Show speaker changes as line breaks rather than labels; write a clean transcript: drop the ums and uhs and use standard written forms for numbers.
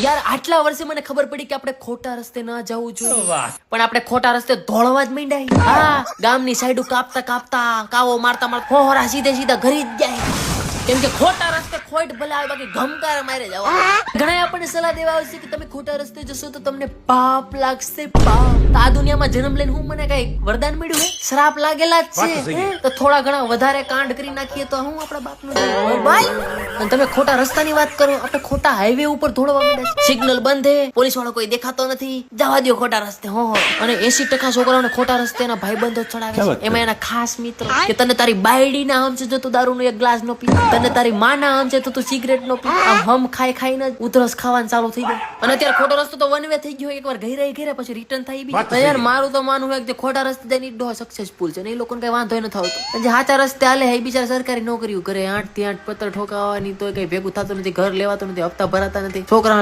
યાર આટલા વર્ષે મને ખબર પડી કે આપણે ખોટા રસ્તે ના જવું જોઈએ, પણ આપણે ખોટા રસ્તે દોડવા જ માંડ્યા. હા, ગામની સાઈડ કાપતા કાપતા કાવો મારતા મારતા હોરા સીધે સીધા ઘરે જ જાય. કેમ કે ખોટા રસ્તે ખોટ ભલે આવે બાકી ગમકાર મારે જવા. ઘણા આપણને સલાહ દેવા આવશે કે તમે ખોટા રસ્તે જશો તો તમને પાપ લાગશે, પાપ. તો આ દુનિયામાં જન્મ લઈને હું મને કઈ વરદાન મળ્યું હે? શ્રાપ લાગેલા જ છે. તો થોડા ઘણા વધારે કાંડ કરી નાખીએ તો હું આપણા બાપનું ભાઈ. અને તમે ખોટા રસ્તાની વાત કરો, આપણે ખોટા હાઈવે ઉપર દોડવા માંડ્યા. સિગ્નલ બંધ હે, પોલીસ વાળો કોઈ દેખાતો નથી, જવા દો ખોટા રસ્તે. હો અને 80% છોકરાઓને ખોટા રસ્તે એના ભાઈબંધો ચડાવે છે. એમાં એના ખાસ મિત્રો કે તને તારી બાયડી ના આમ છે જો તું દારૂ નો એક ગ્લાસ નો પી, તને તારી માં ના આમ છે તો તું સિગરેટ નો પી. આમ હમ ખાઈ ખાઈને ઉધરસ ખાવાનું ચાલુ થઈ ગયું. અને અત્યારે ખોટો રસ્તો તો વન વે થઈ ગયો. એકવાર ઘરે પછી રિટર્ન થાય બી. યાર મારું તો માનવું હોય કે ખોટા રસ્તે જઈને ડો સક્સેસફુલ છે ને એ લોકોને કઈ વાંધો ન થતો. જે સાચા રસ્તે હાલે હે બિચારા સરકારી નોકરીઓ કરે, 8 થી 8 પત્ર ઠોકાવાની તો કઈ ભેગું થતું નથી, ઘર લેવાતું નથી, હપ્તા ભરાતા નથી, છોકરા